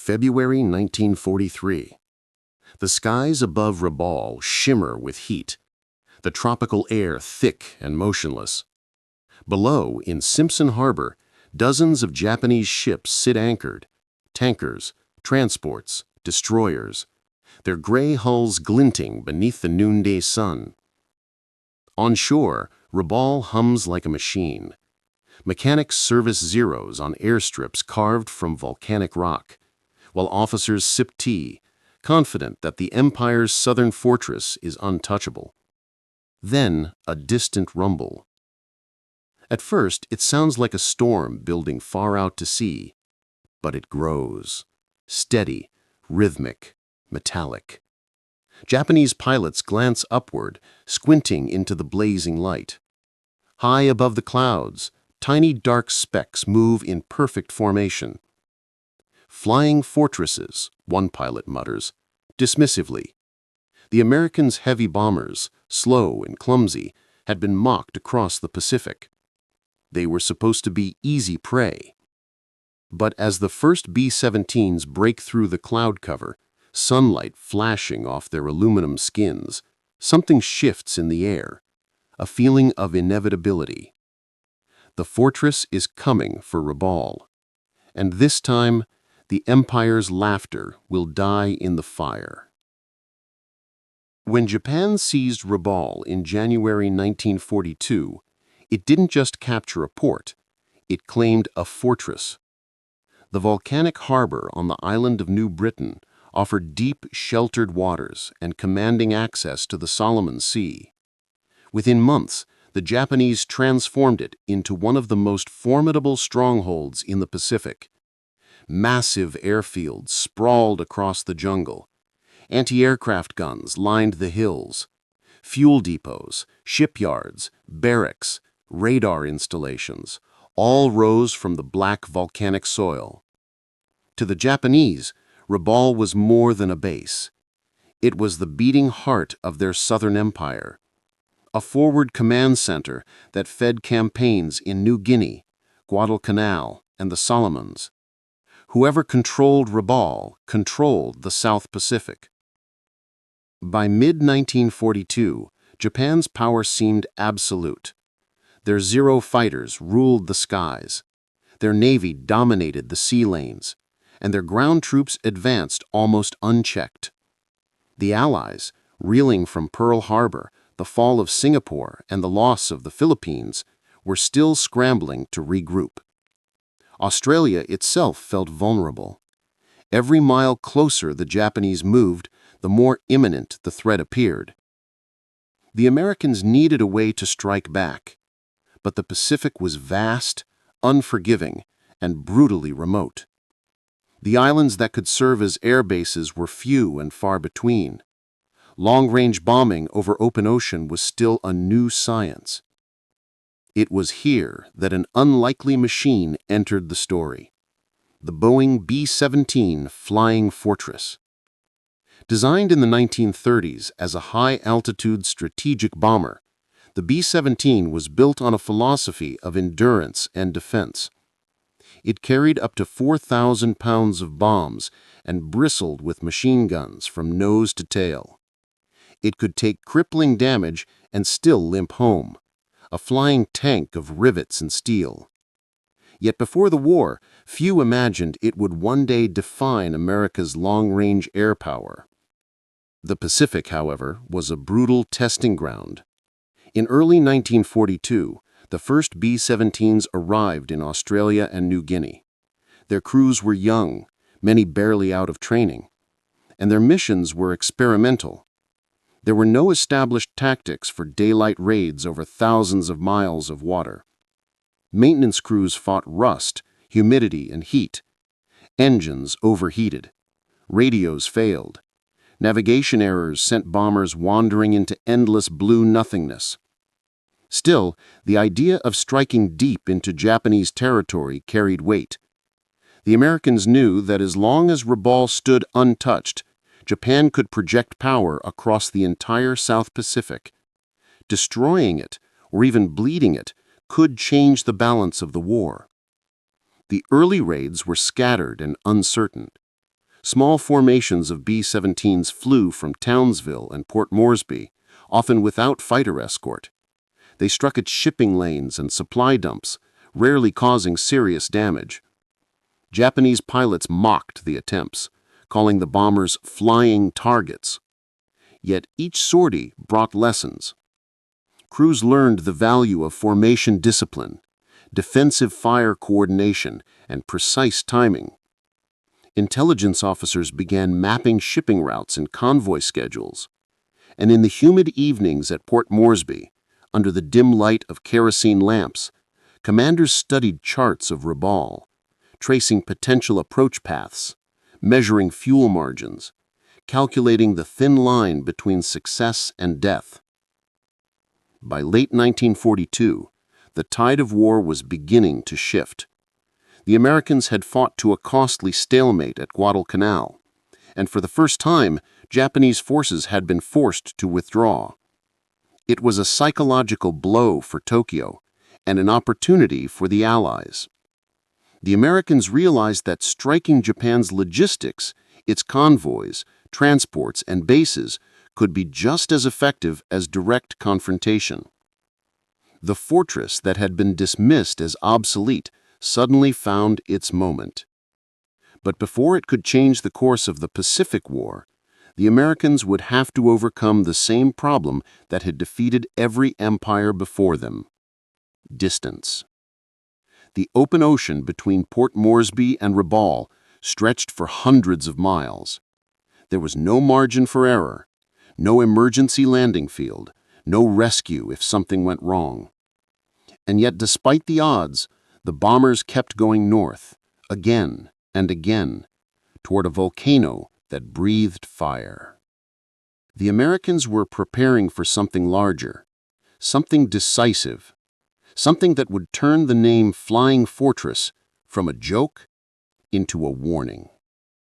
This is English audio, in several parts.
February 1943. The skies above Rabaul shimmer with heat, the tropical air thick and motionless. Below, in Simpson Harbor, dozens of Japanese ships sit anchored, tankers, transports, destroyers, their gray hulls glinting beneath the noonday sun. On shore, Rabaul hums like a machine. Mechanics service zeros on airstrips carved from volcanic rock, while officers sip tea, confident that the Empire's southern fortress is untouchable. Then, a distant rumble. At first, it sounds like a storm building far out to sea, but it grows. Steady, rhythmic, metallic. Japanese pilots glance upward, squinting into the blazing light. High above the clouds, tiny dark specks move in perfect formation. Flying fortresses, one pilot mutters, dismissively. The Americans' heavy bombers, slow and clumsy, had been mocked across the Pacific. They were supposed to be easy prey. But as the first B-17s break through the cloud cover, sunlight flashing off their aluminum skins, something shifts in the air, a feeling of inevitability. The fortress is coming for Rabaul, and this time, the Empire's laughter will die in the fire. When Japan seized Rabaul in January 1942, it didn't just capture a port, it claimed a fortress. The volcanic harbor on the island of New Britain offered deep, sheltered waters and commanding access to the Solomon Sea. Within months, the Japanese transformed it into one of the most formidable strongholds in the Pacific. Massive airfields sprawled across the jungle. Anti-aircraft guns lined the hills. Fuel depots, shipyards, barracks, radar installations, all rose from the black volcanic soil. To the Japanese, Rabaul was more than a base. It was the beating heart of their southern empire, a forward command center that fed campaigns in New Guinea, Guadalcanal, and the Solomons. Whoever controlled Rabaul controlled the South Pacific. By mid-1942, Japan's power seemed absolute. Their Zero fighters ruled the skies. Their navy dominated the sea lanes, and their ground troops advanced almost unchecked. The Allies, reeling from Pearl Harbor, the fall of Singapore, and the loss of the Philippines, were still scrambling to regroup. Australia itself felt vulnerable. Every mile closer the Japanese moved, the more imminent the threat appeared. The Americans needed a way to strike back, but the Pacific was vast, unforgiving, and brutally remote. The islands that could serve as air bases were few and far between. Long-range bombing over open ocean was still a new science. It was here that an unlikely machine entered the story: the Boeing B-17 Flying Fortress. Designed in the 1930s as a high-altitude strategic bomber, the B-17 was built on a philosophy of endurance and defense. It carried up to 4,000 pounds of bombs and bristled with machine guns from nose to tail. It could take crippling damage and still limp home, a flying tank of rivets and steel. Yet before the war, few imagined it would one day define America's long-range air power. The Pacific, however, was a brutal testing ground. In early 1942, the first B-17s arrived in Australia and New Guinea. Their crews were young, many barely out of training, and their missions were experimental. There were no established tactics for daylight raids over thousands of miles of water. Maintenance crews fought rust, humidity, and heat. Engines overheated. Radios failed. Navigation errors sent bombers wandering into endless blue nothingness. Still, the idea of striking deep into Japanese territory carried weight. The Americans knew that as long as Rabaul stood untouched, Japan could project power across the entire South Pacific. Destroying it, or even bleeding it, could change the balance of the war. The early raids were scattered and uncertain. Small formations of B-17s flew from Townsville and Port Moresby, often without fighter escort. They struck at shipping lanes and supply dumps, rarely causing serious damage. Japanese pilots mocked the attempts, calling the bombers flying targets. Yet each sortie brought lessons. Crews learned the value of formation discipline, defensive fire coordination, and precise timing. Intelligence officers began mapping shipping routes and convoy schedules. And in the humid evenings at Port Moresby, under the dim light of kerosene lamps, commanders studied charts of Rabaul, tracing potential approach paths, measuring fuel margins, calculating the thin line between success and death. By late 1942, the tide of war was beginning to shift. The Americans had fought to a costly stalemate at Guadalcanal, and for the first time, Japanese forces had been forced to withdraw. It was a psychological blow for Tokyo and an opportunity for the Allies. The Americans realized that striking Japan's logistics, its convoys, transports, and bases, could be just as effective as direct confrontation. The fortress that had been dismissed as obsolete suddenly found its moment. But before it could change the course of the Pacific War, the Americans would have to overcome the same problem that had defeated every empire before them: distance. The open ocean between Port Moresby and Rabaul stretched for hundreds of miles. There was no margin for error, no emergency landing field, no rescue if something went wrong. And yet, despite the odds, the bombers kept going north, again and again, toward a volcano that breathed fire. The Americans were preparing for something larger, something decisive, something that would turn the name Flying Fortress from a joke into a warning.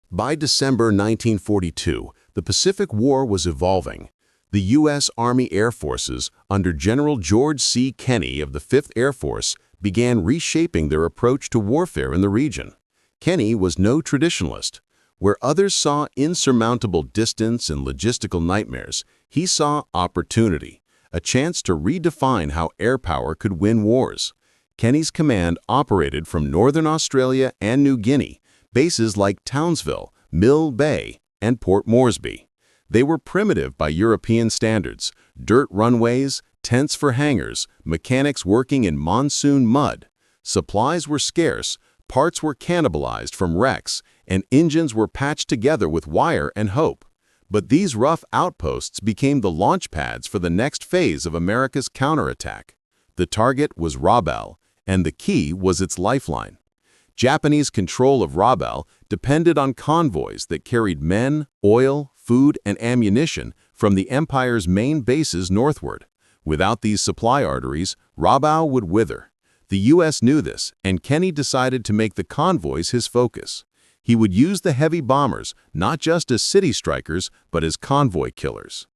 By December 1942, the Pacific War was evolving. The U.S. Army Air Forces, under General George C. Kenney of the 5th Air Force, began reshaping their approach to warfare in the region. Kenney was no traditionalist. Where others saw insurmountable distance and logistical nightmares, he saw opportunity, a chance to redefine how air power could win wars. Kenney's command operated from northern Australia and New Guinea, bases like Townsville, Mill Bay, and Port Moresby. They were primitive by European standards: dirt runways, tents for hangars, mechanics working in monsoon mud. Supplies were scarce, parts were cannibalized from wrecks, and engines were patched together with wire and hope. But these rough outposts became the launch pads for the next phase of America's counterattack. The target was Rabaul, and the key was its lifeline. Japanese control of Rabaul depended on convoys that carried men, oil, food, and ammunition from the empire's main bases northward. Without these supply arteries, Rabaul would wither. The U.S. knew this, and Kenney decided to make the convoys his focus. He would use the heavy bombers not just as city strikers, but as convoy killers.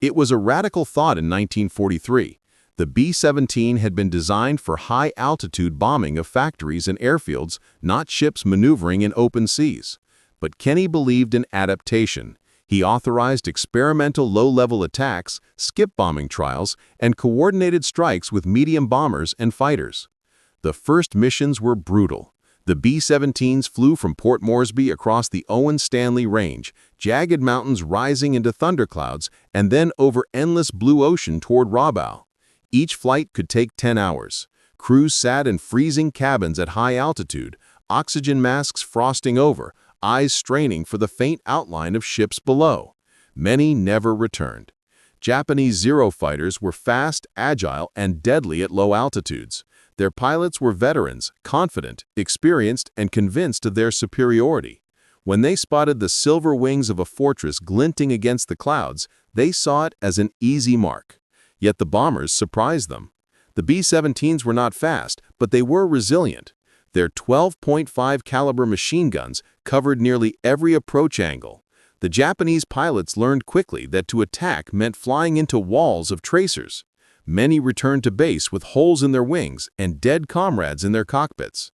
It was a radical thought in 1943. The B-17 had been designed for high-altitude bombing of factories and airfields, not ships maneuvering in open seas. But Kenney believed in adaptation. He authorized experimental low-level attacks, skip bombing trials, and coordinated strikes with medium bombers and fighters. The first missions were brutal. The B-17s flew from Port Moresby across the Owen Stanley Range, jagged mountains rising into thunderclouds, and then over endless blue ocean toward Rabaul. Each flight could take 10 hours. Crews sat in freezing cabins at high altitude, oxygen masks frosting over, eyes straining for the faint outline of ships below. Many never returned. Japanese Zero fighters were fast, agile, and deadly at low altitudes. Their pilots were veterans, confident, experienced, and convinced of their superiority. When they spotted the silver wings of a fortress glinting against the clouds, they saw it as an easy mark. Yet the bombers surprised them. The B-17s were not fast, but they were resilient. Their 12.5 caliber machine guns covered nearly every approach angle. The Japanese pilots learned quickly that to attack meant flying into walls of tracers. Many returned to base with holes in their wings and dead comrades in their cockpits.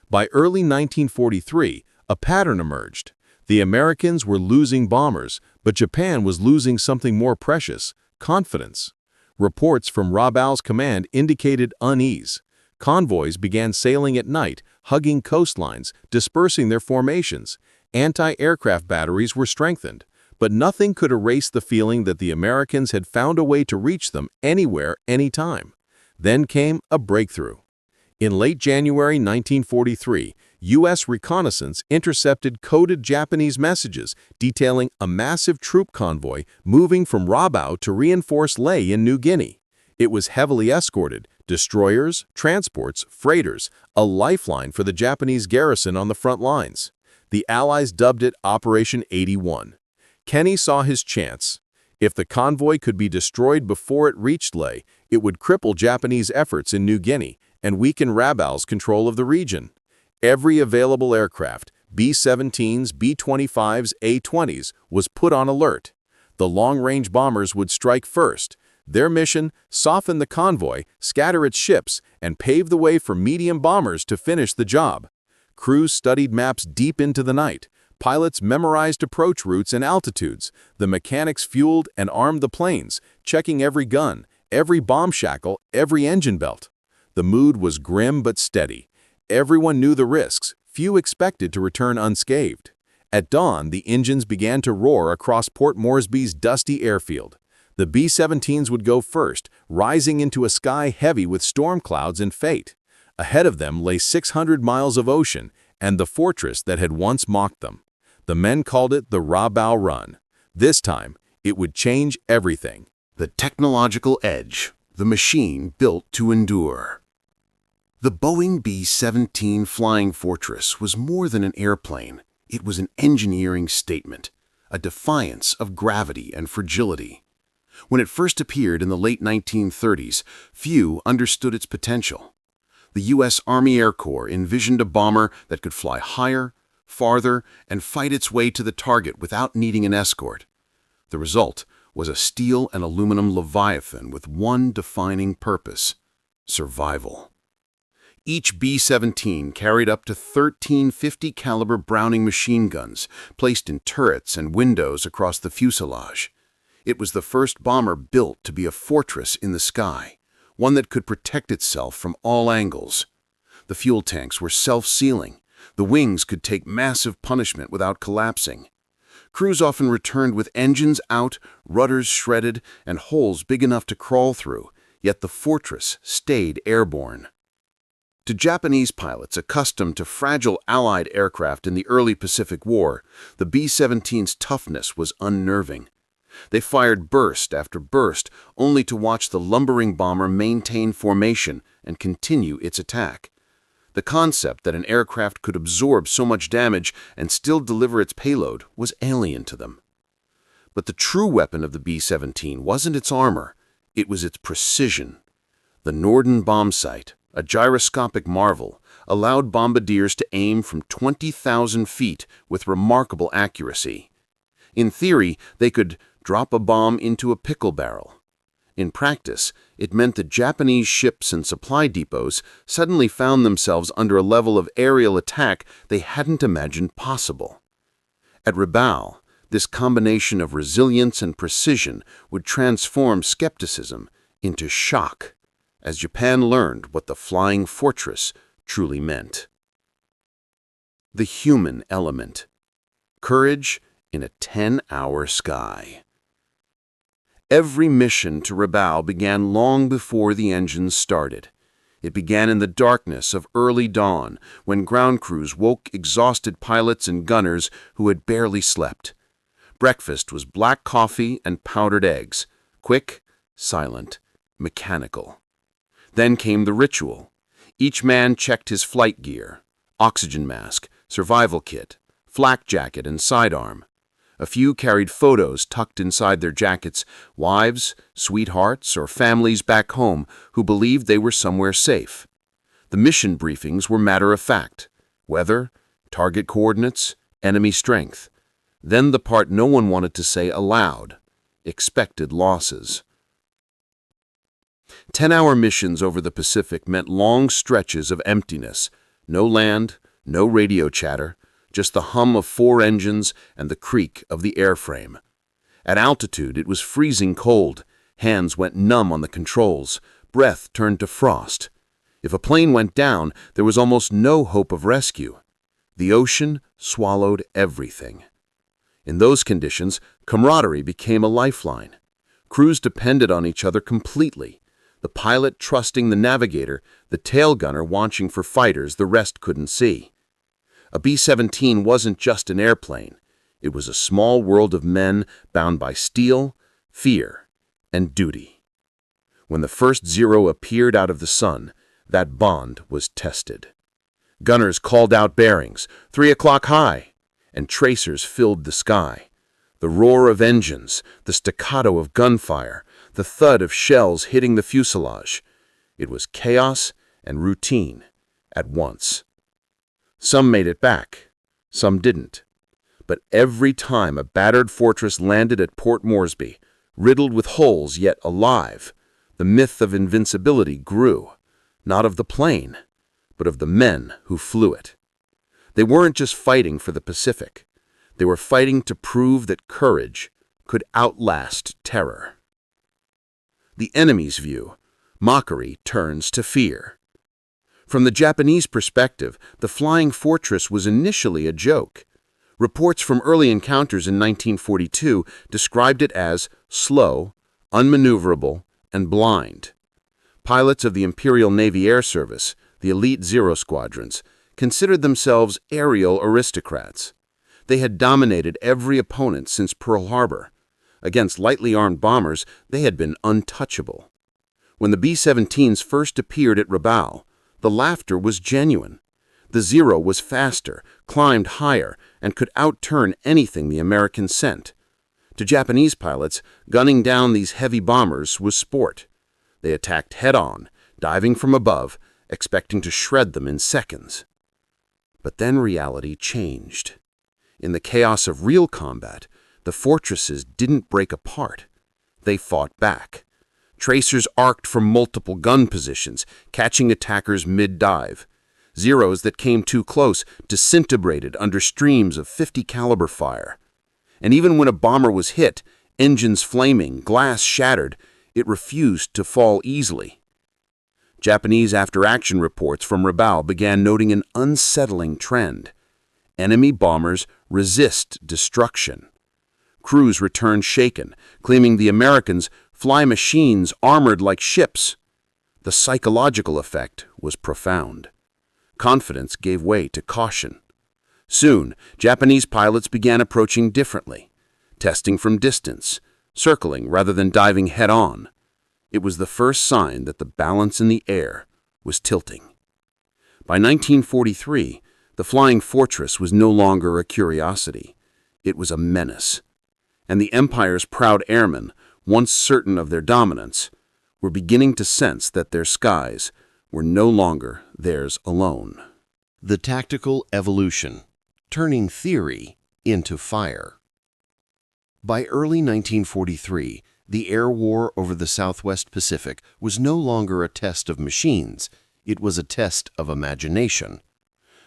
By early 1943, a pattern emerged. The Americans were losing bombers, but Japan was losing something more precious: confidence. Reports from Rabaul's command indicated unease. Convoys began sailing at night, hugging coastlines, dispersing their formations. Anti-aircraft batteries were strengthened, but nothing could erase the feeling that the Americans had found a way to reach them anywhere, anytime. Then came a breakthrough. In late January 1943, U.S. reconnaissance intercepted coded Japanese messages detailing a massive troop convoy moving from Rabaul to reinforce Lae in New Guinea. It was heavily escorted: destroyers, transports, freighters, a lifeline for the Japanese garrison on the front lines. The Allies dubbed it Operation 81. Kenny saw his chance. If the convoy could be destroyed before it reached Lae, it would cripple Japanese efforts in New Guinea and weaken Rabaul's control of the region. Every available aircraft, B-17s, B-25s, A-20s, was put on alert. The long-range bombers would strike first. Their mission: soften the convoy, scatter its ships, and pave the way for medium bombers to finish the job. Crews studied maps deep into the night. Pilots memorized approach routes and altitudes. The mechanics fueled and armed the planes, checking every gun, every bomb shackle, every engine belt. The mood was grim but steady. Everyone knew the risks. Few expected to return unscathed. At dawn, the engines began to roar across Port Moresby's dusty airfield. The B-17s would go first, rising into a sky heavy with storm clouds and fate. Ahead of them lay 600 miles of ocean and the fortress that had once mocked them. The men called it the Rabaul Run. This time, it would change everything. The technological edge, the machine built to endure. The Boeing B-17 Flying Fortress was more than an airplane. It was an engineering statement, a defiance of gravity and fragility. When it first appeared in the late 1930s, few understood its potential. The U.S. Army Air Corps envisioned a bomber that could fly higher, farther, and fight its way to the target without needing an escort. The result was a steel and aluminum leviathan with one defining purpose: survival. Each B-17 carried up to 13 50 caliber Browning machine guns placed in turrets and windows across the fuselage. It was the first bomber built to be a fortress in the sky, one that could protect itself from all angles. The fuel tanks were self-sealing. The wings could take massive punishment without collapsing. Crews often returned with engines out, rudders shredded, and holes big enough to crawl through, yet the fortress stayed airborne. To Japanese pilots accustomed to fragile Allied aircraft in the early Pacific War, the B-17's toughness was unnerving. They fired burst after burst, only to watch the lumbering bomber maintain formation and continue its attack. The concept that an aircraft could absorb so much damage and still deliver its payload was alien to them. But the true weapon of the B-17 wasn't its armor, it was its precision. The Norden bomb sight, a gyroscopic marvel, allowed bombardiers to aim from 20,000 feet with remarkable accuracy. In theory, they could drop a bomb into a pickle barrel. In practice, it meant that Japanese ships and supply depots suddenly found themselves under a level of aerial attack they hadn't imagined possible. At Rabaul, this combination of resilience and precision would transform skepticism into shock, as Japan learned what the flying fortress truly meant. The human element. Courage in a 10-hour sky. Every mission to Rabaul began long before the engines started. It began in the darkness of early dawn, when ground crews woke exhausted pilots and gunners who had barely slept. Breakfast was black coffee and powdered eggs, quick, silent, mechanical. Then came the ritual. Each man checked his flight gear: oxygen mask, survival kit, flak jacket, and sidearm. A few carried photos tucked inside their jackets, wives, sweethearts, or families back home who believed they were somewhere safe. The mission briefings were matter-of-fact: weather, target coordinates, enemy strength. Then the part no one wanted to say aloud: expected losses. 10-hour missions over the Pacific meant long stretches of emptiness. No land, no radio chatter, just the hum of 4 engines and the creak of the airframe. At altitude, it was freezing cold. Hands went numb on the controls. Breath turned to frost. If a plane went down, there was almost no hope of rescue. The ocean swallowed everything. In those conditions, camaraderie became a lifeline. Crews depended on each other completely, the pilot trusting the navigator, the tail gunner watching for fighters the rest couldn't see. A B-17 wasn't just an airplane. It was a small world of men bound by steel, fear, and duty. When the first Zero appeared out of the sun, that bond was tested. Gunners called out bearings, 3 o'clock high, and tracers filled the sky. The roar of engines, the staccato of gunfire, the thud of shells hitting the fuselage. It was chaos and routine at once. Some made it back, some didn't. But every time a battered fortress landed at Port Moresby, riddled with holes yet alive, the myth of invincibility grew, not of the plane, but of the men who flew it. They weren't just fighting for the Pacific. They were fighting to prove that courage could outlast terror. The enemy's view, mockery turns to fear. From the Japanese perspective, the flying fortress was initially a joke. Reports from early encounters in 1942 described it as slow, unmaneuverable, and blind. Pilots of the Imperial Navy Air Service, the elite Zero squadrons, considered themselves aerial aristocrats. They had dominated every opponent since Pearl Harbor. Against lightly armed bombers, they had been untouchable. When the B-17s first appeared at Rabaul, the laughter was genuine. The Zero was faster, climbed higher, and could outturn anything the Americans sent. To Japanese pilots, gunning down these heavy bombers was sport. They attacked head-on, diving from above, expecting to shred them in seconds. But then reality changed. In the chaos of real combat, the fortresses didn't break apart. They fought back. Tracers arced from multiple gun positions, catching attackers mid-dive. Zeros that came too close disintegrated under streams of .50 caliber fire. And even when a bomber was hit, engines flaming, glass shattered, it refused to fall easily. Japanese after-action reports from Rabaul began noting an unsettling trend. Enemy bombers resist destruction. Crews returned shaken, claiming the Americans fly machines armored like ships. The psychological effect was profound. Confidence gave way to caution. Soon, Japanese pilots began approaching differently, testing from distance, circling rather than diving head-on. It was the first sign that the balance in the air was tilting. By 1943, the flying fortress was no longer a curiosity. It was a menace. And the Empire's proud airmen, once certain of their dominance, were beginning to sense that their skies were no longer theirs alone. The tactical evolution, turning theory into fire. By early 1943, the air war over the Southwest Pacific was no longer a test of machines, it was a test of imagination.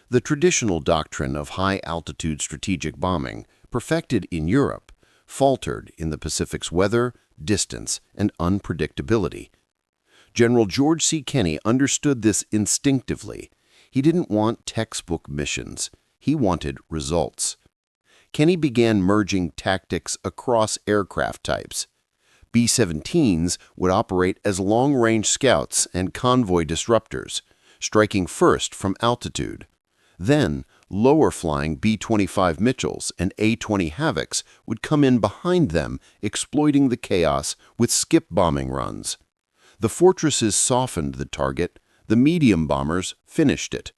The traditional doctrine of high-altitude strategic bombing, perfected in Europe, faltered in the Pacific's weather, distance, and unpredictability. General George C. Kenney understood this instinctively. He didn't want textbook missions. He wanted results. Kenney began merging tactics across aircraft types. B-17s would operate as long-range scouts and convoy disruptors, striking first from altitude. Then, lower-flying B-25 Mitchells and A-20 Havocs would come in behind them, exploiting the chaos with skip bombing runs. The fortresses softened the target, the medium bombers finished it.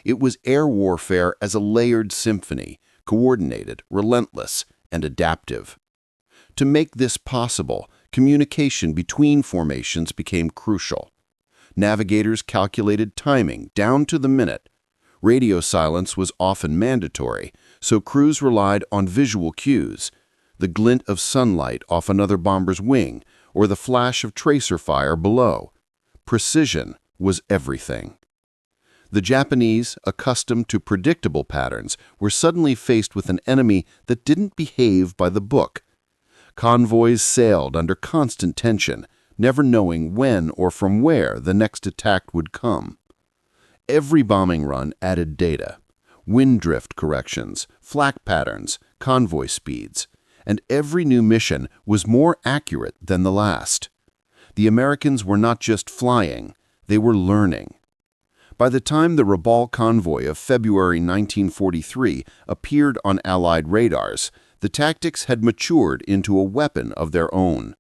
It was air warfare as a layered symphony, coordinated, relentless, and adaptive. To make this possible, communication between formations became crucial. Navigators calculated timing down to the minute. Radio silence was often mandatory, so crews relied on visual cues, the glint of sunlight off another bomber's wing, or the flash of tracer fire below. Precision was everything. The Japanese, accustomed to predictable patterns, were suddenly faced with an enemy that didn't behave by the book. Convoys sailed under constant tension, never knowing when or from where the next attack would come. Every bombing run added data: wind drift corrections, flak patterns, convoy speeds, and every new mission was more accurate than the last. The Americans were not just flying, they were learning. By the time the Rabaul convoy of February 1943 appeared on Allied radars, the tactics had matured into a weapon of their own.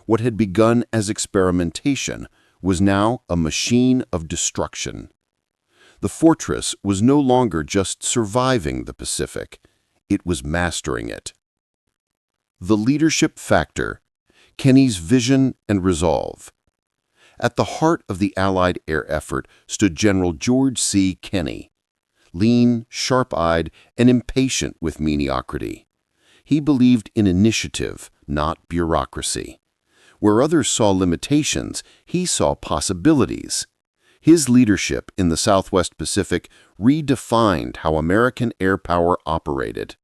What had begun as experimentation was now a machine of destruction. The fortress was no longer just surviving the Pacific, it was mastering it. The leadership factor: Kenny's vision and resolve. At the heart of the Allied air effort stood General George C. Kenny, lean, sharp-eyed, and impatient with mediocrity. He believed in initiative, not bureaucracy. Where others saw limitations, he saw possibilities. His leadership in the Southwest Pacific redefined how American air power operated.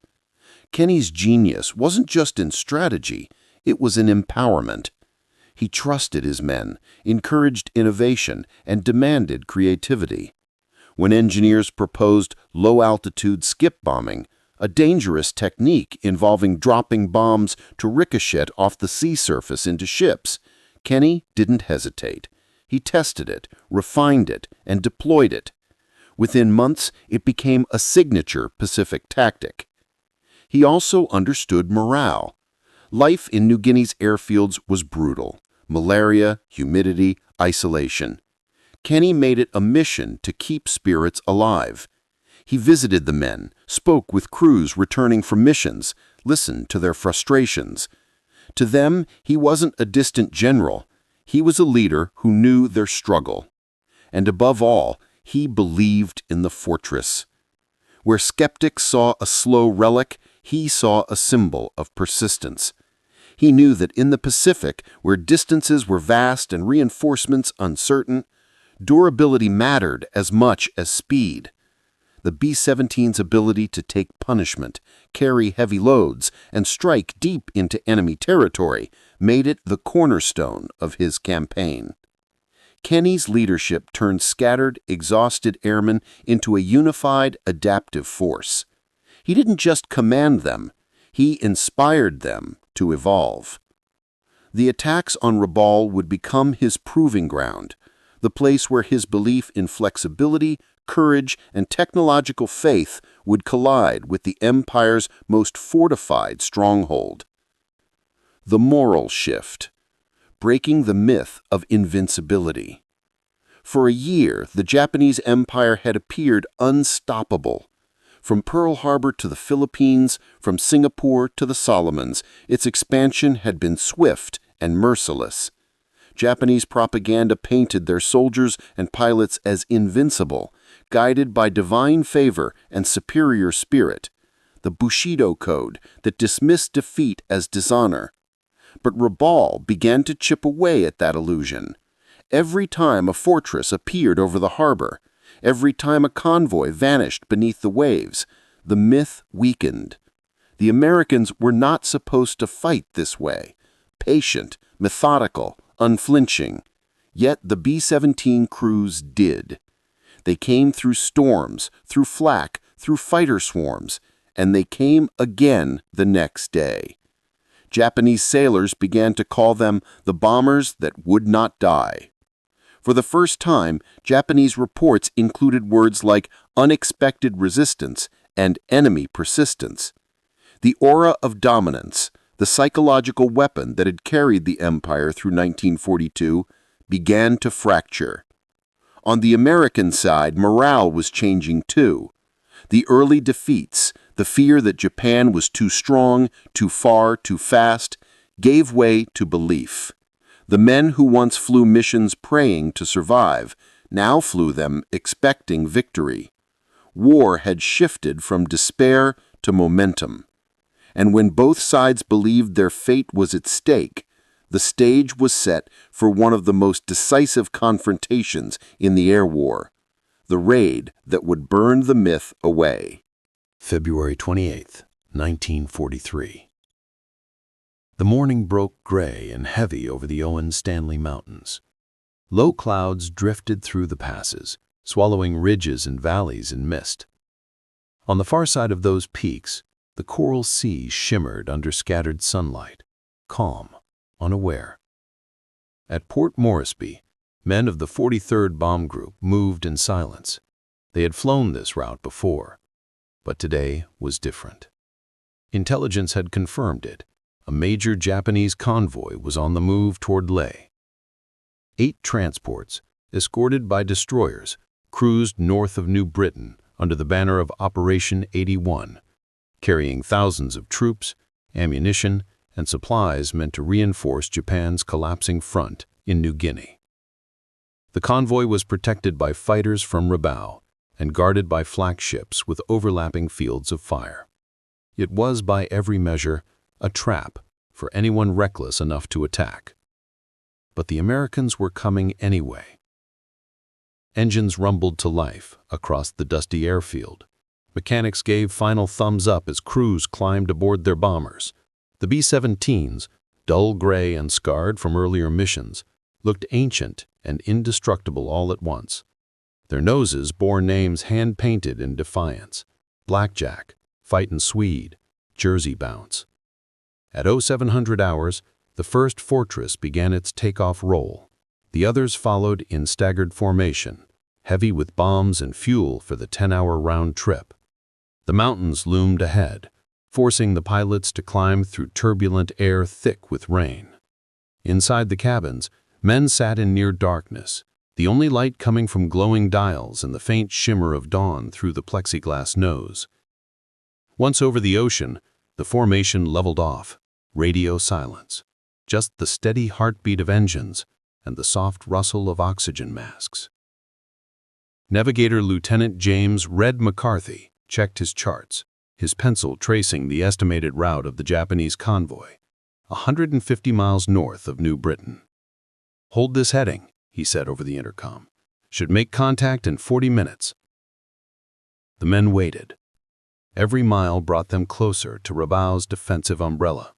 Kenny's genius wasn't just in strategy, it was in empowerment. He trusted his men, encouraged innovation, and demanded creativity. When engineers proposed low-altitude skip bombing, a dangerous technique involving dropping bombs to ricochet off the sea surface into ships, Kenny didn't hesitate. He tested it, refined it, and deployed it. Within months, it became a signature Pacific tactic. He also understood morale. Life in New Guinea's airfields was brutal: malaria, humidity, isolation. Kenny made it a mission to keep spirits alive. He visited the men, spoke with crews returning from missions, listened to their frustrations. To them, he wasn't a distant general. He was a leader who knew their struggle. And above all, he believed in the fortress. Where skeptics saw a slow relic, he saw a symbol of persistence. He knew that in the Pacific, where distances were vast and reinforcements uncertain, durability mattered as much as speed. The B-17's ability to take punishment, carry heavy loads, and strike deep into enemy territory made it the cornerstone of his campaign. Kenny's leadership turned scattered, exhausted airmen into a unified, adaptive force. He didn't just command them, he inspired them to evolve. The attacks on Rabaul would become his proving ground, the place where his belief in flexibility, courage, and technological faith would collide with the Empire's most fortified stronghold. The moral shift: breaking the myth of invincibility. For a year, the Japanese Empire had appeared unstoppable. From Pearl Harbor to the Philippines, from Singapore to the Solomons, its expansion had been swift and merciless. Japanese propaganda painted their soldiers and pilots as invincible, guided by divine favor and superior spirit, the Bushido Code that dismissed defeat as dishonor. But Rabaul began to chip away at that illusion. Every time a fortress appeared over the harbor, every time a convoy vanished beneath the waves, the myth weakened. The Americans were not supposed to fight this way: patient, methodical, unflinching. Yet the B-17 crews did. They came through storms, through flak, through fighter swarms, and they came again the next day. Japanese sailors began to call them the bombers that would not die. For the first time, Japanese reports included words like unexpected resistance and enemy persistence. The aura of dominance, the psychological weapon that had carried the empire through 1942, began to fracture. On the American side, morale was changing too. The early defeats, the fear that Japan was too strong, too far, too fast, gave way to belief. The men who once flew missions praying to survive now flew them expecting victory. War had shifted from despair to momentum. And when both sides believed their fate was at stake, the stage was set for one of the most decisive confrontations in the air war: the raid that would burn the myth away. February 28, 1943. The morning broke gray and heavy over the Owen Stanley Mountains. Low clouds drifted through the passes, swallowing ridges and valleys in mist. On the far side of those peaks, the coral sea shimmered under scattered sunlight, calm, unaware. At Port Moresby, men of the 43rd Bomb Group moved in silence. They had flown this route before, but today was different. Intelligence had confirmed it. A major Japanese convoy was on the move toward Leh. 8 transports, escorted by destroyers, cruised north of New Britain under the banner of Operation 81, carrying thousands of troops, ammunition, and supplies meant to reinforce Japan's collapsing front in New Guinea. The convoy was protected by fighters from Rabaul and guarded by flak ships with overlapping fields of fire. It was, by every measure, a trap for anyone reckless enough to attack. But the Americans were coming anyway. Engines rumbled to life across the dusty airfield. Mechanics gave final thumbs up as crews climbed aboard their bombers. The B-17s, dull gray and scarred from earlier missions, looked ancient and indestructible all at once. Their noses bore names hand-painted in defiance: Blackjack, Fightin' Swede, Jersey Bounce. At 0700 hours, the first Fortress began its takeoff roll. The others followed in staggered formation, heavy with bombs and fuel for the 10-hour round trip. The mountains loomed ahead, forcing the pilots to climb through turbulent air thick with rain. Inside the cabins, men sat in near darkness, the only light coming from glowing dials and the faint shimmer of dawn through the plexiglass nose. Once over the ocean, the formation leveled off, radio silence, just the steady heartbeat of engines and the soft rustle of oxygen masks. Navigator Lieutenant James "Red" McCarthy checked his charts, his pencil tracing the estimated route of the Japanese convoy, 150 miles north of New Britain. "Hold this heading," he said over the intercom. "Should make contact in 40 minutes. The men waited. Every mile brought them closer to Rabaul's defensive umbrella.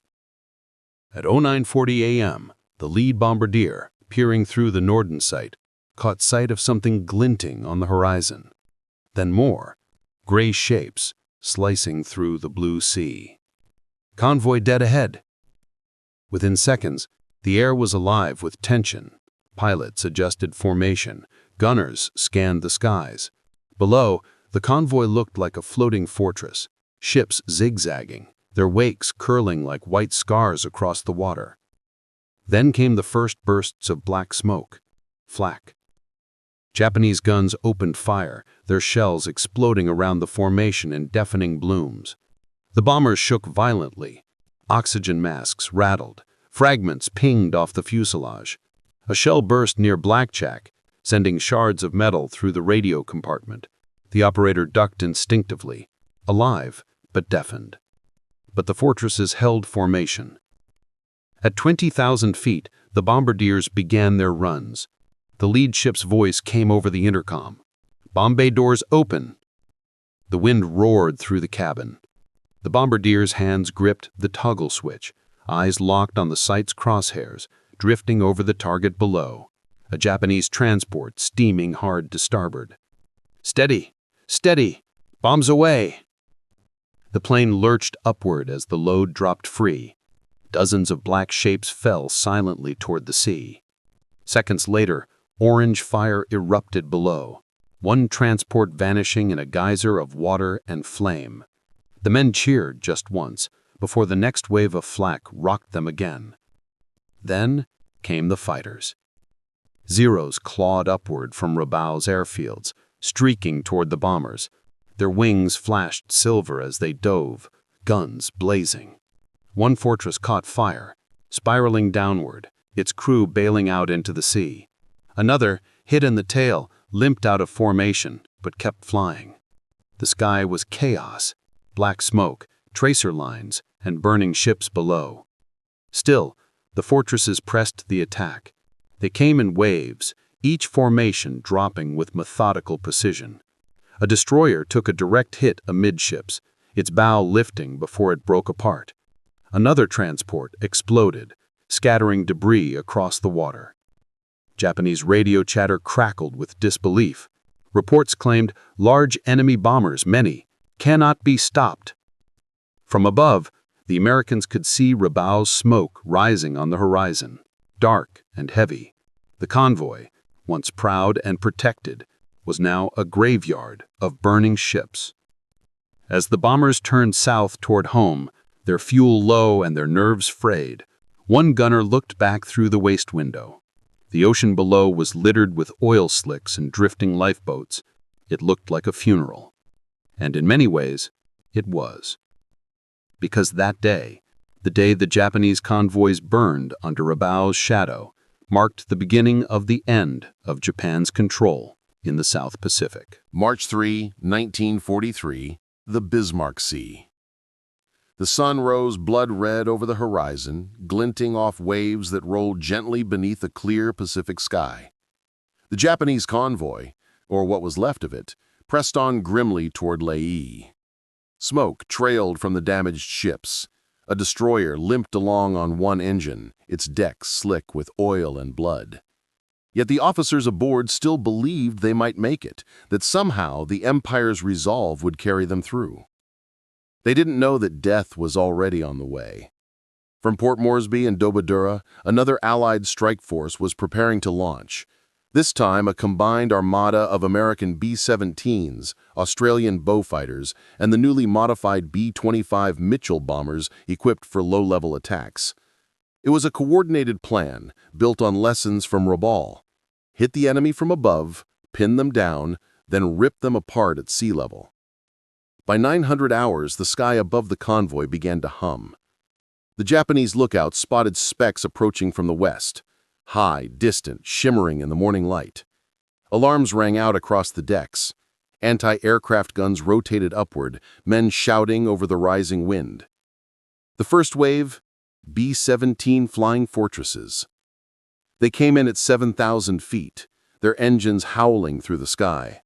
At 0940 a.m., the lead bombardier, peering through the Norden sight, caught sight of something glinting on the horizon. Then more, gray shapes slicing through the blue sea. "Convoy dead ahead." Within seconds, the air was alive with tension. Pilots adjusted formation. Gunners scanned the skies. Below, the convoy looked like a floating fortress, ships zigzagging, their wakes curling like white scars across the water. Then came the first bursts of black smoke, flak. Japanese guns opened fire, their shells exploding around the formation in deafening blooms. The bombers shook violently. Oxygen masks rattled. Fragments pinged off the fuselage. A shell burst near Blackjack, sending shards of metal through the radio compartment. The operator ducked instinctively, alive but deafened. But the fortresses held formation. At 20,000 feet, the bombardiers began their runs. The lead ship's voice came over the intercom. "Bomb bay doors open." The wind roared through the cabin. The bombardier's hands gripped the toggle switch, eyes locked on the sight's crosshairs, drifting over the target below. A Japanese transport steaming hard to starboard. "Steady! Steady! Bombs away!" The plane lurched upward as the load dropped free. Dozens of black shapes fell silently toward the sea. Seconds later, orange fire erupted below, one transport vanishing in a geyser of water and flame. The men cheered just once, before the next wave of flak rocked them again. Then came the fighters. Zeros clawed upward from Rabaul's airfields, streaking toward the bombers. Their wings flashed silver as they dove, guns blazing. One fortress caught fire, spiraling downward, its crew bailing out into the sea. Another, hit in the tail, limped out of formation, but kept flying. The sky was chaos, black smoke, tracer lines, and burning ships below. Still, the fortresses pressed the attack. They came in waves, each formation dropping with methodical precision. A destroyer took a direct hit amidships, its bow lifting before it broke apart. Another transport exploded, scattering debris across the water. Japanese radio chatter crackled with disbelief. Reports claimed large enemy bombers, many, cannot be stopped. From above, the Americans could see Rabaul's smoke rising on the horizon, dark and heavy. The convoy, once proud and protected, was now a graveyard of burning ships. As the bombers turned south toward home, their fuel low and their nerves frayed, one gunner looked back through the waist window. The ocean below was littered with oil slicks and drifting lifeboats. It looked like a funeral. And in many ways, it was. Because that day, the day the Japanese convoys burned under Rabaul's shadow, marked the beginning of the end of Japan's control in the South Pacific. March 3, 1943, the Bismarck Sea. The sun rose blood-red over the horizon, glinting off waves that rolled gently beneath a clear Pacific sky. The Japanese convoy, or what was left of it, pressed on grimly toward Lae. Smoke trailed from the damaged ships. A destroyer limped along on one engine, its deck slick with oil and blood. Yet the officers aboard still believed they might make it, that somehow the Empire's resolve would carry them through. They didn't know that death was already on the way. From Port Moresby and Dobodura, another Allied strike force was preparing to launch. This time, a combined armada of American B-17s, Australian Beaufighters, and the newly modified B-25 Mitchell bombers equipped for low-level attacks. It was a coordinated plan, built on lessons from Rabaul. Hit the enemy from above, pin them down, then rip them apart at sea level. By 900 hours, the sky above the convoy began to hum. The Japanese lookouts spotted specks approaching from the west, high, distant, shimmering in the morning light. Alarms rang out across the decks. Anti-aircraft guns rotated upward, men shouting over the rising wind. The first wave, B-17 flying fortresses. They came in at 7,000 feet, their engines howling through the sky.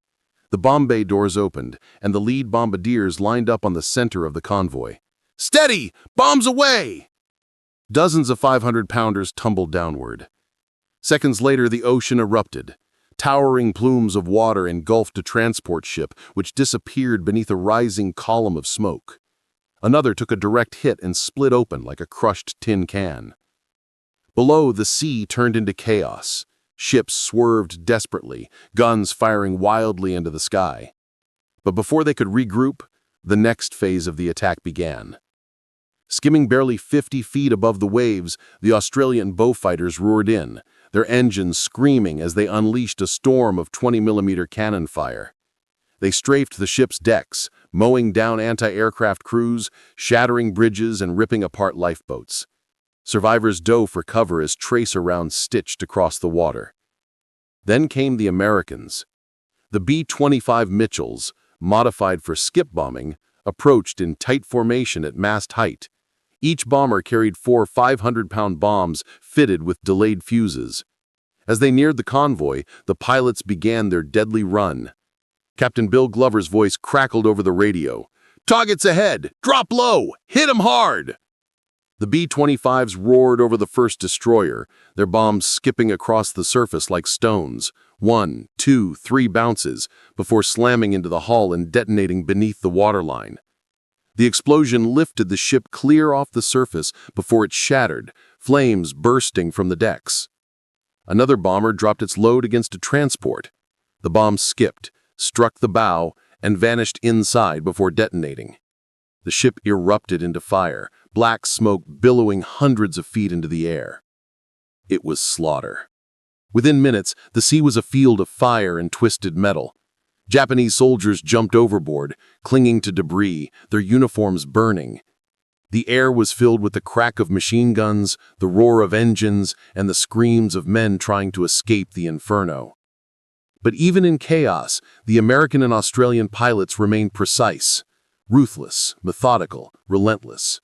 The bomb bay doors opened, and the lead bombardiers lined up on the center of the convoy. "Steady! Bombs away!" Dozens of 500-pounders tumbled downward. Seconds later, the ocean erupted. Towering plumes of water engulfed a transport ship, which disappeared beneath a rising column of smoke. Another took a direct hit and split open like a crushed tin can. Below, the sea turned into chaos. Ships swerved desperately, guns firing wildly into the sky. But before they could regroup, the next phase of the attack began. Skimming barely 50 feet above the waves, the Australian Beaufighters roared in, their engines screaming as they unleashed a storm of 20mm cannon fire. They strafed the ship's decks, mowing down anti-aircraft crews, shattering bridges and ripping apart lifeboats. Survivors dove for cover as tracer rounds stitched across the water. Then came the Americans. The B-25 Mitchells, modified for skip bombing, approached in tight formation at mast height. Each bomber carried 4 500-pound bombs fitted with delayed fuses. As they neared the convoy, the pilots began their deadly run. Captain Bill Glover's voice crackled over the radio. "Targets ahead! Drop low! Hit 'em hard!" The B-25s roared over the first destroyer, their bombs skipping across the surface like stones, 1, 2, 3 bounces, before slamming into the hull and detonating beneath the waterline. The explosion lifted the ship clear off the surface before it shattered, flames bursting from the decks. Another bomber dropped its load against a transport. The bomb skipped, struck the bow, and vanished inside before detonating. The ship erupted into fire, black smoke billowing hundreds of feet into the air. It was slaughter. Within minutes, the sea was a field of fire and twisted metal. Japanese soldiers jumped overboard, clinging to debris, their uniforms burning. The air was filled with the crack of machine guns, the roar of engines, and the screams of men trying to escape the inferno. But even in chaos, the American and Australian pilots remained precise, ruthless, methodical, relentless.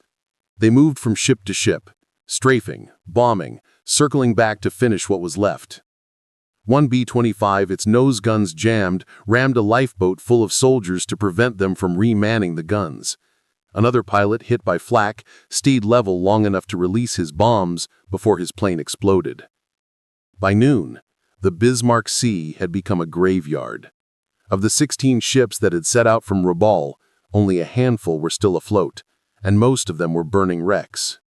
They moved from ship to ship, strafing, bombing, circling back to finish what was left. One B-25, its nose guns jammed, rammed a lifeboat full of soldiers to prevent them from remanning the guns. Another pilot, hit by flak, stayed level long enough to release his bombs before his plane exploded. By noon, the Bismarck Sea had become a graveyard. Of the 16 ships that had set out from Rabaul, only a handful were still afloat, and most of them were burning wrecks.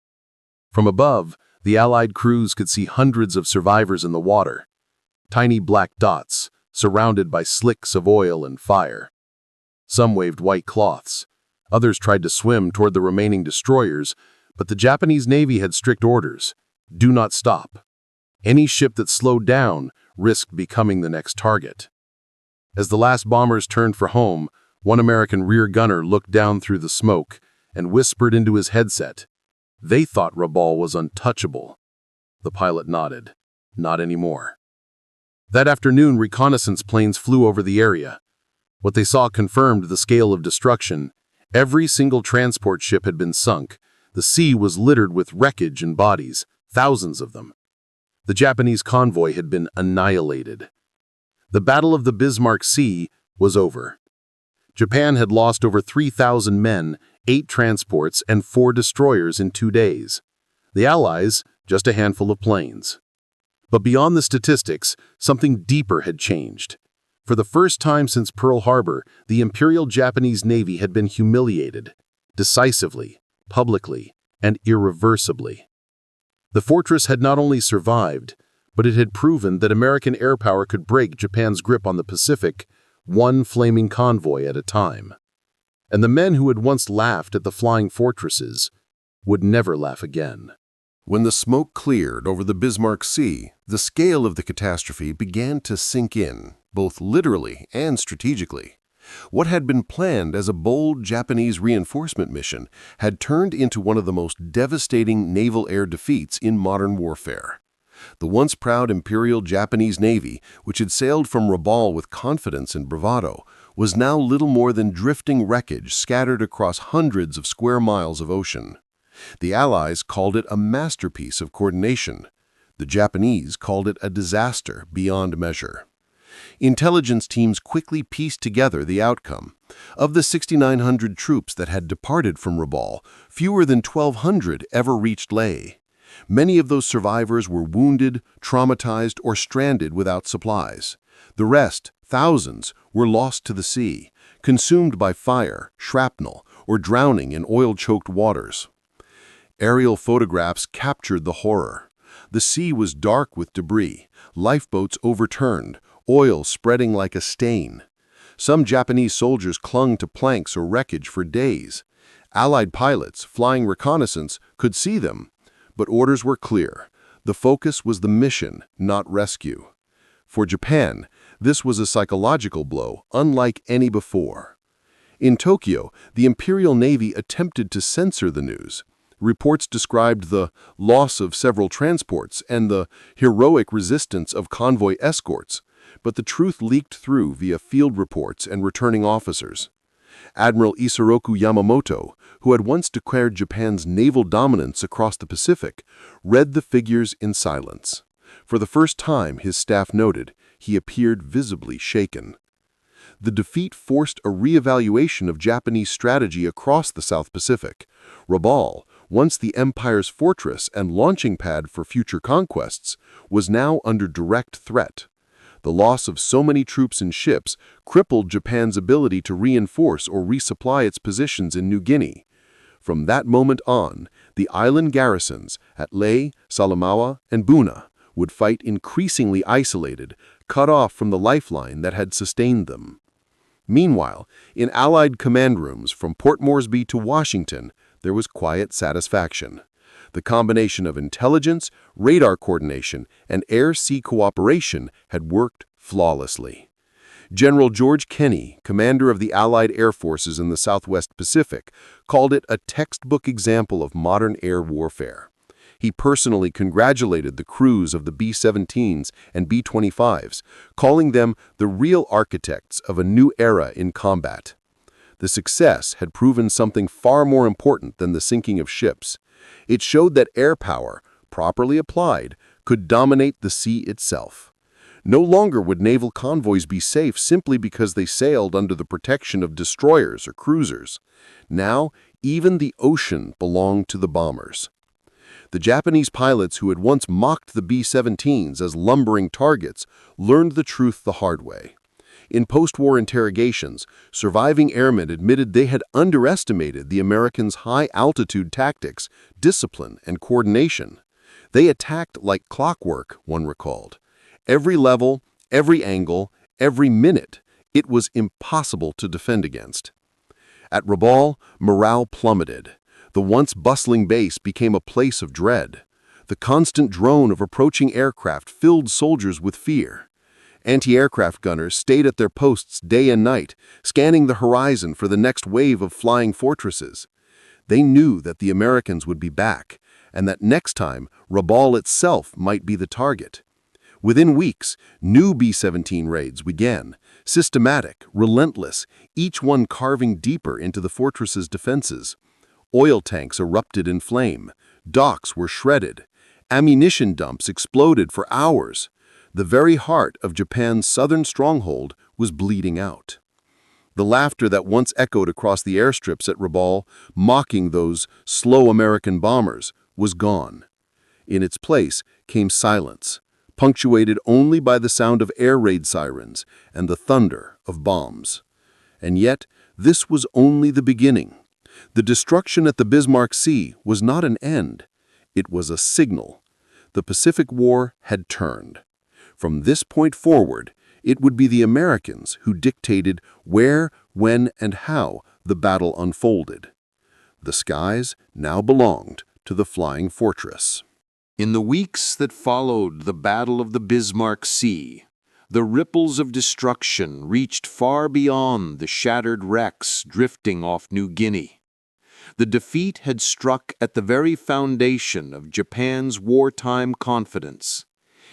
From above, the Allied crews could see hundreds of survivors in the water, tiny black dots surrounded by slicks of oil and fire. Some waved white cloths. Others tried to swim toward the remaining destroyers, but the Japanese Navy had strict orders: do not stop. Any ship that slowed down risked becoming the next target. As the last bombers turned for home, one American rear gunner looked down through the smoke and whispered into his headset. They thought Rabaul was untouchable. The pilot nodded. Not anymore. That afternoon, reconnaissance planes flew over the area. What they saw confirmed the scale of destruction. Every single transport ship had been sunk. The sea was littered with wreckage and bodies, thousands of them. The Japanese convoy had been annihilated. The Battle of the Bismarck Sea was over. Japan had lost over 3,000 men, 8 transports, and 4 destroyers in 2 days. The Allies, just a handful of planes. But beyond the statistics, something deeper had changed. For the first time since Pearl Harbor, the Imperial Japanese Navy had been humiliated, decisively, publicly, and irreversibly. The fortress had not only survived, but it had proven that American air power could break Japan's grip on the Pacific, one flaming convoy at a time. And the men who had once laughed at the flying fortresses would never laugh again. When the smoke cleared over the Bismarck Sea, the scale of the catastrophe began to sink in, both literally and strategically. What had been planned as a bold Japanese reinforcement mission had turned into one of the most devastating naval air defeats in modern warfare. The once proud Imperial Japanese Navy, which had sailed from Rabaul with confidence and bravado, was now little more than drifting wreckage scattered across hundreds of square miles of ocean. The Allies called it a masterpiece of coordination. The Japanese called it a disaster beyond measure. Intelligence teams quickly pieced together the outcome. Of the 6,900 troops that had departed from Rabaul, fewer than 1,200 ever reached Leh. Many of those survivors were wounded, traumatized, or stranded without supplies. The rest, thousands, were lost to the sea, consumed by fire, shrapnel, or drowning in oil-choked waters. Aerial photographs captured the horror. The sea was dark with debris, lifeboats overturned, oil spreading like a stain. Some Japanese soldiers clung to planks or wreckage for days. Allied pilots, flying reconnaissance, could see them, but orders were clear. The focus was the mission, not rescue. For Japan, this was a psychological blow unlike any before. In Tokyo, the Imperial Navy attempted to censor the news. Reports described the loss of several transports and the heroic resistance of convoy escorts, but the truth leaked through via field reports and returning officers. Admiral Isoroku Yamamoto, who had once declared Japan's naval dominance across the Pacific, read the figures in silence. For the first time, his staff noted, he appeared visibly shaken. The defeat forced a reevaluation of Japanese strategy across the South Pacific. Rabaul, once the empire's fortress and launching pad for future conquests, was now under direct threat. The loss of so many troops and ships crippled Japan's ability to reinforce or resupply its positions in New Guinea. From that moment on, the island garrisons at Leh, Salamaua, and Buna would fight increasingly isolated, cut off from the lifeline that had sustained them. Meanwhile, in Allied command rooms from Port Moresby to Washington, there was quiet satisfaction. The combination of intelligence, radar coordination, and air-sea cooperation had worked flawlessly. General George Kenney, commander of the Allied Air Forces in the Southwest Pacific, called it a textbook example of modern air warfare. He personally congratulated the crews of the B-17s and B-25s, calling them the real architects of a new era in combat. The success had proven something far more important than the sinking of ships. It showed that air power, properly applied, could dominate the sea itself. No longer would naval convoys be safe simply because they sailed under the protection of destroyers or cruisers. Now, even the ocean belonged to the bombers. The Japanese pilots who had once mocked the B-17s as lumbering targets learned the truth the hard way. In post-war interrogations, surviving airmen admitted they had underestimated the Americans' high-altitude tactics, discipline, and coordination. They attacked like clockwork, one recalled. Every level, every angle, every minute, it was impossible to defend against. At Rabaul, morale plummeted. The once bustling base became a place of dread. The constant drone of approaching aircraft filled soldiers with fear. Anti-aircraft gunners stayed at their posts day and night, scanning the horizon for the next wave of flying fortresses. They knew that the Americans would be back, and that next time, Rabaul itself might be the target. Within weeks, new B-17 raids began, systematic, relentless, each one carving deeper into the fortress's defenses. Oil tanks erupted in flame, docks were shredded, ammunition dumps exploded for hours. The very heart of Japan's southern stronghold was bleeding out. The laughter that once echoed across the airstrips at Rabaul, mocking those slow American bombers, was gone. In its place came silence, punctuated only by the sound of air raid sirens and the thunder of bombs. And yet, this was only the beginning. The destruction at the Bismarck Sea was not an end. It was a signal. The Pacific War had turned. From this point forward, it would be the Americans who dictated where, when, and how the battle unfolded. The skies now belonged to the flying fortress. In the weeks that followed the Battle of the Bismarck Sea, the ripples of destruction reached far beyond the shattered wrecks drifting off New Guinea. The defeat had struck at the very foundation of Japan's wartime confidence,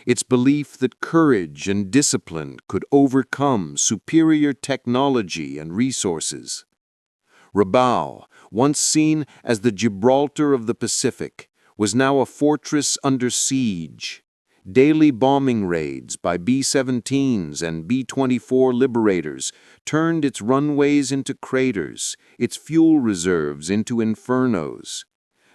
its belief that courage and discipline could overcome superior technology and resources. Rabaul, once seen as the Gibraltar of the Pacific, was now a fortress under siege. Daily bombing raids by B-17s and B-24 Liberators turned its runways into craters, its fuel reserves into infernos.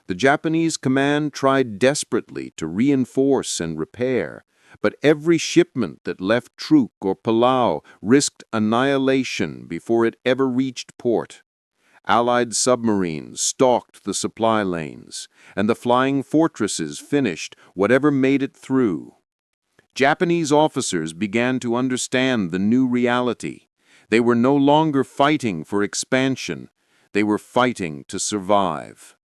The Japanese command tried desperately to reinforce and repair, but every shipment that left Truk or Palau risked annihilation before it ever reached port. Allied submarines stalked the supply lanes, and the flying fortresses finished whatever made it through. Japanese officers began to understand the new reality. They were no longer fighting for expansion, they were fighting to survive.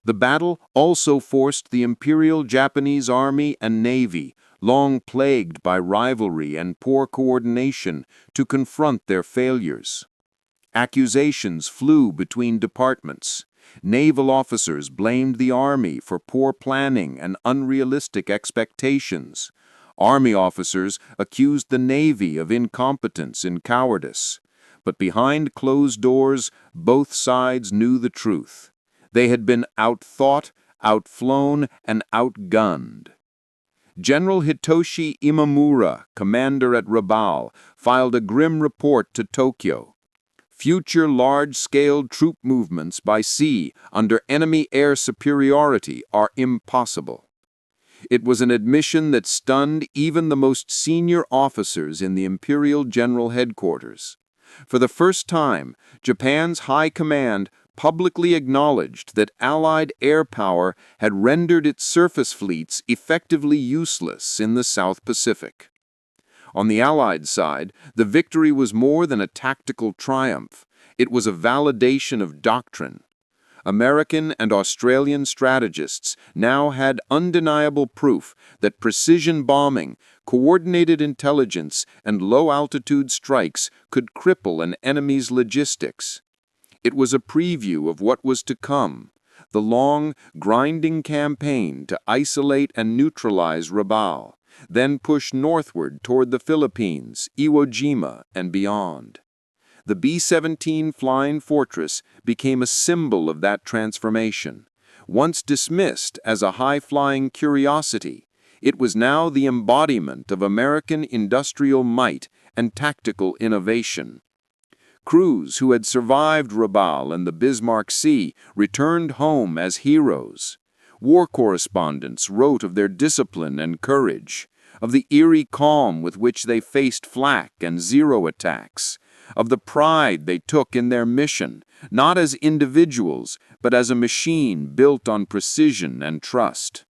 The battle also forced the Imperial Japanese Army and Navy, long plagued by rivalry and poor coordination, to confront their failures. Accusations flew between departments. Naval officers blamed the Army for poor planning and unrealistic expectations. Army officers accused the Navy of incompetence and cowardice. But behind closed doors, both sides knew the truth. They had been outthought, outflown, and outgunned. General Hitoshi Imamura, commander at Rabaul, filed a grim report to Tokyo. Future large-scale troop movements by sea under enemy air superiority are impossible. It was an admission that stunned even the most senior officers in the Imperial General Headquarters. For the first time, Japan's high command publicly acknowledged that Allied air power had rendered its surface fleets effectively useless in the South Pacific. On the Allied side, the victory was more than a tactical triumph. It was a validation of doctrine. American and Australian strategists now had undeniable proof that precision bombing, coordinated intelligence, and low-altitude strikes could cripple an enemy's logistics. It was a preview of what was to come, the long, grinding campaign to isolate and neutralize Rabaul, then push northward toward the Philippines, Iwo Jima, and beyond. The B-17 Flying Fortress became a symbol of that transformation. Once dismissed as a high-flying curiosity, It was now the embodiment of American industrial might and tactical innovation. Crews who had survived Rabaul and the Bismarck Sea returned home as heroes. War correspondents wrote of their discipline and courage, of the eerie calm with which they faced flak and Zero attacks, of the pride they took in their mission, not as individuals, but as a machine built on precision and trust.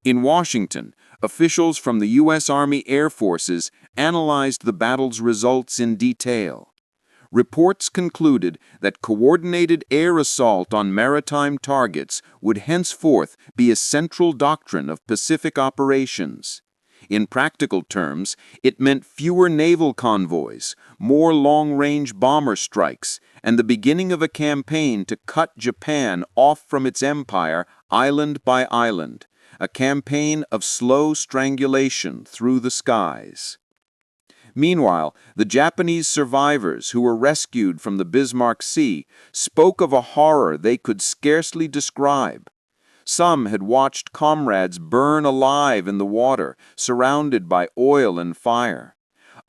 In Washington, officials from the U.S. Army Air Forces analyzed the battle's results in detail. Reports concluded that coordinated air assault on maritime targets would henceforth be a central doctrine of Pacific operations. In practical terms, it meant fewer naval convoys, more long-range bomber strikes, and the beginning of a campaign to cut Japan off from its empire island by island, a campaign of slow strangulation through the skies. Meanwhile, the Japanese survivors who were rescued from the Bismarck Sea spoke of a horror they could scarcely describe. Some had watched comrades burn alive in the water, surrounded by oil and fire.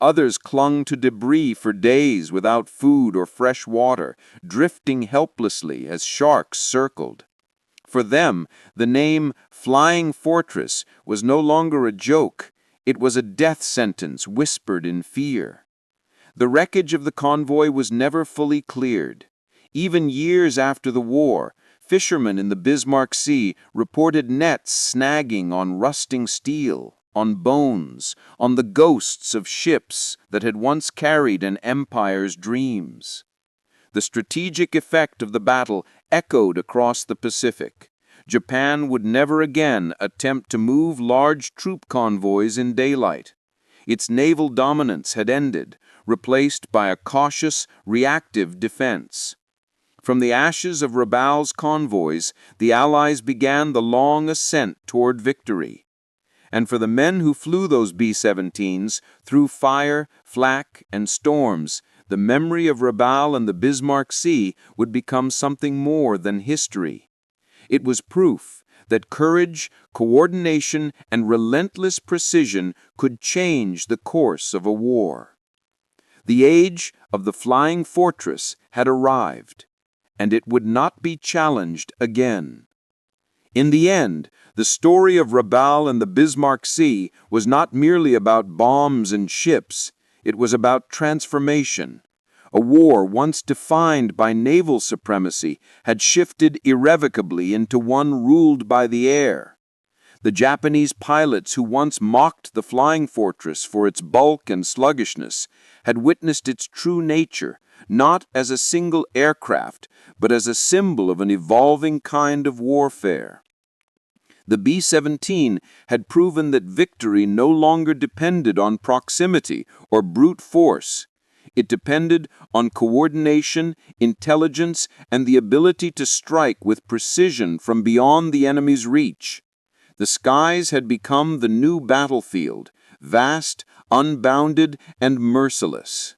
Others clung to debris for days without food or fresh water, drifting helplessly as sharks circled. For them, the name Flying Fortress was no longer a joke. It was a death sentence whispered in fear. The wreckage of the convoy was never fully cleared. Even years after the war, fishermen in the Bismarck Sea reported nets snagging on rusting steel, on bones, on the ghosts of ships that had once carried an empire's dreams. The strategic effect of the battle echoed across the Pacific. Japan would never again attempt to move large troop convoys in daylight. Its naval dominance had ended, replaced by a cautious, reactive defense. From the ashes of Rabaul's convoys, the Allies began the long ascent toward victory. And for the men who flew those B-17s, through fire, flak, and storms, the memory of Rabaul and the Bismarck Sea would become something more than history. It was proof that courage, coordination, and relentless precision could change the course of a war. The age of the Flying Fortress had arrived, and it would not be challenged again. In the end, the story of Rabaul and the Bismarck Sea was not merely about bombs and ships, it was about transformation. A war once defined by naval supremacy had shifted irrevocably into one ruled by the air. The Japanese pilots who once mocked the Flying Fortress for its bulk and sluggishness had witnessed its true nature, not as a single aircraft, but as a symbol of an evolving kind of warfare. The B-17 had proven that victory no longer depended on proximity or brute force. It depended on coordination, intelligence, and the ability to strike with precision from beyond the enemy's reach. The skies had become the new battlefield, vast, unbounded, and merciless.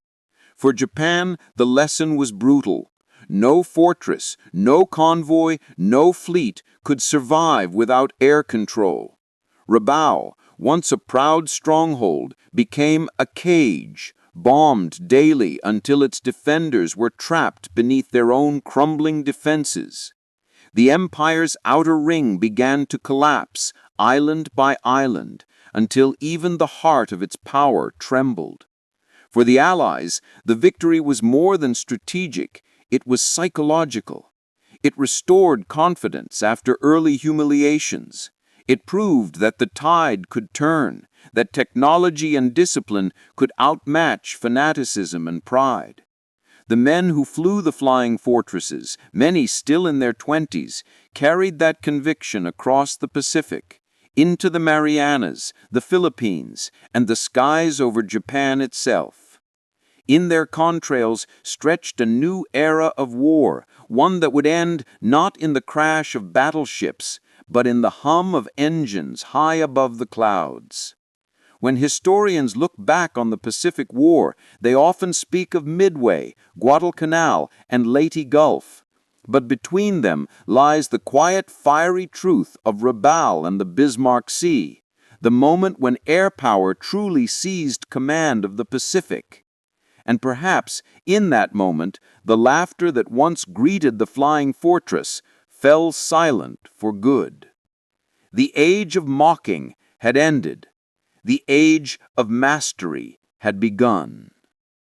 For Japan, the lesson was brutal. No fortress, no convoy, no fleet could survive without air control. Rabaul, once a proud stronghold, became a cage, bombed daily until its defenders were trapped beneath their own crumbling defenses. The empire's outer ring began to collapse, island by island, until even the heart of its power trembled. For the Allies, the victory was more than strategic, it was psychological. It restored confidence after early humiliations. It proved that the tide could turn, that technology and discipline could outmatch fanaticism and pride. The men who flew the Flying Fortresses, many still in their 20s, carried that conviction across the Pacific, into the Marianas, the Philippines, and the skies over Japan itself. In their contrails stretched a new era of war, one that would end not in the crash of battleships, but in the hum of engines high above the clouds. When historians look back on the Pacific War, they often speak of Midway, Guadalcanal, and Leyte Gulf. But between them lies the quiet, fiery truth of Rabaul and the Bismarck Sea, the moment when air power truly seized command of the Pacific. And perhaps, in that moment, the laughter that once greeted the flying fortress fell silent for good. The age of mocking had ended. The age of mastery had begun.